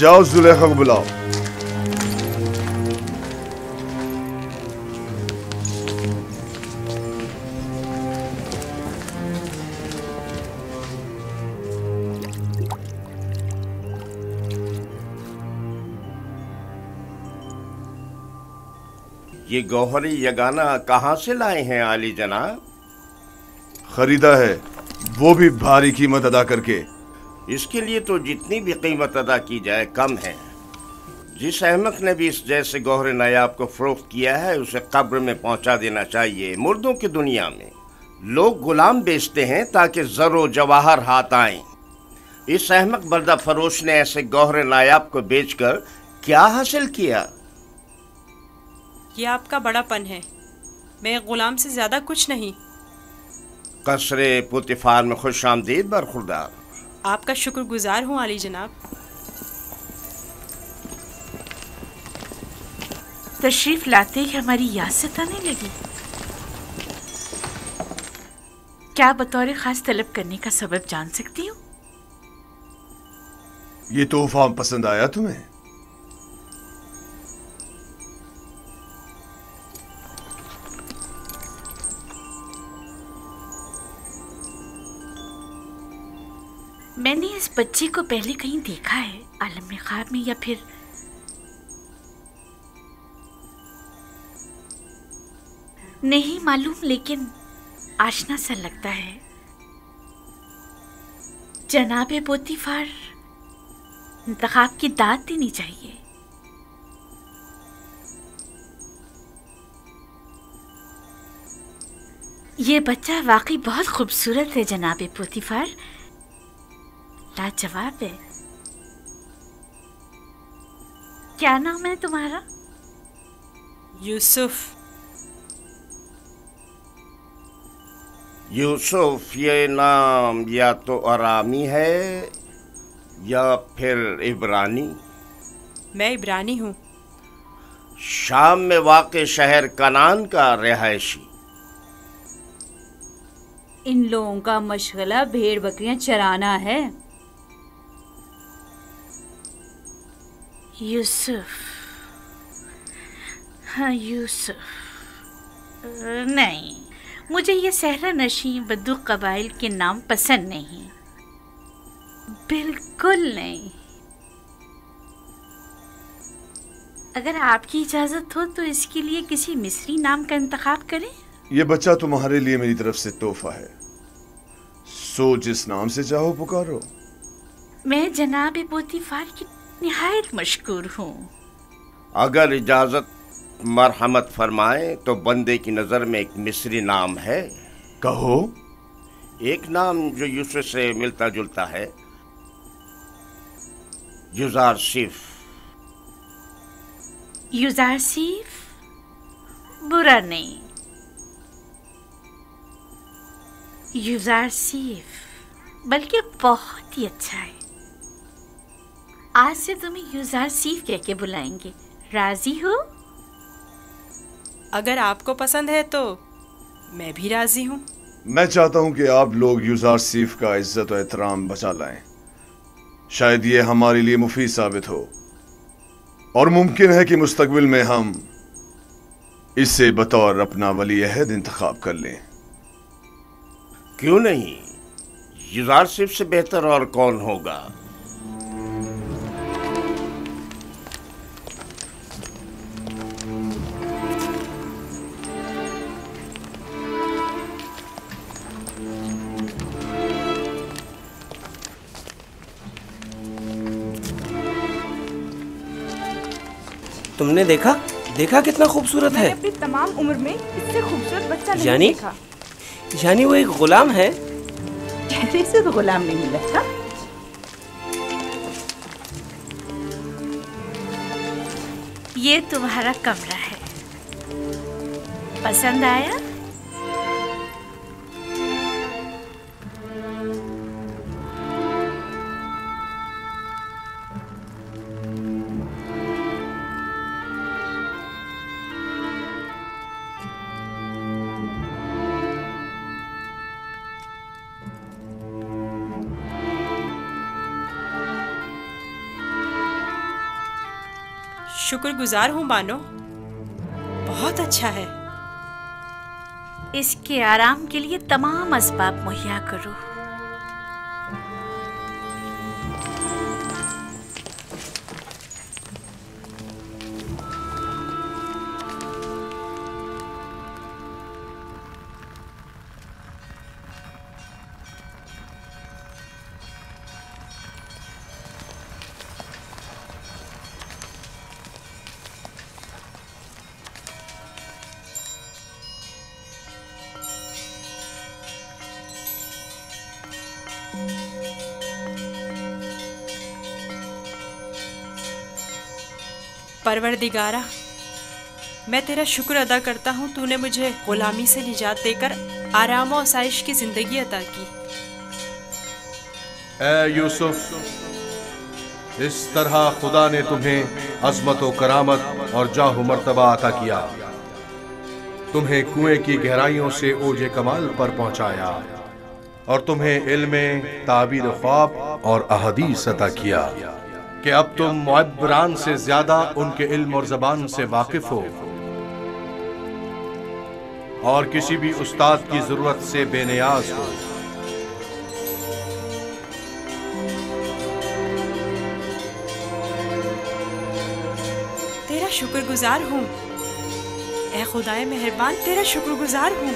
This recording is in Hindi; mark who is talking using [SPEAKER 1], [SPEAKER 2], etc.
[SPEAKER 1] जाओ जुलेखा को बुलाओ।
[SPEAKER 2] ये गौहरी यगाना कहाँ से लाए हैं आली जनाब?
[SPEAKER 1] खरीदा है, वो भी भारी कीमत अदा करके।
[SPEAKER 2] इसके लिए तो जितनी भी कीमत अदा की जाए कम है। जिस अहमक ने भी इस जैसे गौहर नायाब को फरोख्त किया है उसे कब्र में पहुंचा देना चाहिए। मुर्दों की दुनिया में लोग गुलाम बेचते हैं ताकि जरो जवाहर हाथ आए। इस अहमक बर्दा फरोश ने ऐसे गौहर नायाब को बेचकर क्या हासिल किया?
[SPEAKER 3] ये आपका बड़ापन है, मैं गुलाम से ज्यादा कुछ नहीं।
[SPEAKER 2] कसरे पुतिफार में खुश आमदीद बरखुरदार।
[SPEAKER 3] आपका शुक्रगुजार हूँ आली जनाब।
[SPEAKER 4] तशरीफ लाते ही हमारी याद सताने लगी। क्या बतौर खास तलब करने का सबब जान सकती हूँ?
[SPEAKER 1] ये तोहफा पसंद आया तुम्हें?
[SPEAKER 4] मैंने इस बच्चे को पहले कहीं देखा है, आलम में ख्वाब में या फिर नहीं मालूम, लेकिन आशना सा लगता है। जनाबे पोतीफार, इंतखाब की दाद देनी चाहिए। ये बच्चा वाकई बहुत खूबसूरत है जनाबे पोतीफार, लाजवाब है। क्या नाम है तुम्हारा?
[SPEAKER 3] यूसुफ।
[SPEAKER 2] यूसुफ ये नाम या तो अरामी है या फिर इब्रानी।
[SPEAKER 3] मैं इब्रानी हूँ।
[SPEAKER 2] शाम में वाक़े शहर कनान का रिहायशी।
[SPEAKER 5] इन लोगों का मशगला भेड़ बकरियां चराना है।
[SPEAKER 4] यूसुफ, हाँ यूसुफ। नहीं, मुझे ये सहरा नशी बद्दू कबाइल के नाम पसंद नहीं, बिल्कुल नहीं। अगर आपकी इजाजत हो तो इसके लिए किसी मिस्री नाम का इंतखाब करें।
[SPEAKER 1] ये बच्चा तुम्हारे लिए मेरी तरफ से तोहफा है, सो जिस नाम से चाहो पुकारो।
[SPEAKER 4] मैं जनाब पोतीफार की निहायत मशकूर हूँ।
[SPEAKER 2] अगर इजाजत मरहमत फरमाए तो बंदे की नजर में एक मिस्री नाम है।
[SPEAKER 1] कहो।
[SPEAKER 2] एक नाम जो यूसुफ से मिलता जुलता है, युजारसिफ।
[SPEAKER 4] युजारसिफ बुरा नहीं, युजारसिफ बल्कि बहुत ही अच्छा है। आज से तुम्हें युजारसिफ कह के बुलाएंगे, राजी हो?
[SPEAKER 3] अगर आपको पसंद है तो मैं भी राजी हूँ।
[SPEAKER 1] मैं चाहता हूँ कि आप लोग युजारसिफ का इज्जत और एहतराम बचा लाएं। शायद ये हमारे लिए मुफीद साबित हो और मुमकिन है कि मुस्तकबिल में हम इसे बतौर अपना वली अहद इंतखाब कर लें।
[SPEAKER 2] क्यों नहीं, युजारसिफ से बेहतर और कौन होगा।
[SPEAKER 6] तुमने देखा कितना खूबसूरत है।
[SPEAKER 7] अपनी तमाम उम्र में इससे खूबसूरत बच्चा नहीं देखा।
[SPEAKER 6] यानी वो एक गुलाम है।
[SPEAKER 7] चेहरे से तो गुलाम नहीं लगता।
[SPEAKER 4] ये तुम्हारा कमरा है, पसंद आया?
[SPEAKER 3] शुक्रगुजार हूँ बानो, बहुत अच्छा है।
[SPEAKER 4] इसके आराम के लिए तमाम असबाब मुहैया करो।
[SPEAKER 3] परवरदिगारा, मैं तेरा शुक्र अदा करता हूँ, तूने मुझे गुलामी से निजात देकर आराम और आसाइश की जिंदगी अता की।
[SPEAKER 8] ए यूसुफ, इस तरह खुदा ने तुम्हें अज़मत व करामत और जाह मर्तबा अता किया, तुम्हें कुएं की गहराइयों से ओजे कमाल पर पहुंचाया और तुम्हें इल्म ताबीर ख्वाब और अहदीस अता किया कि अब तुम मुअब्बरान से ज्यादा उनके इल्म और जबान से वाकिफ हो और किसी भी उस्ताद की जरूरत से बेनियाज हो।
[SPEAKER 3] तेरा शुक्रगुजार हूँ, ए खुदाए मेहरबान, तेरा शुक्रगुजार हूँ।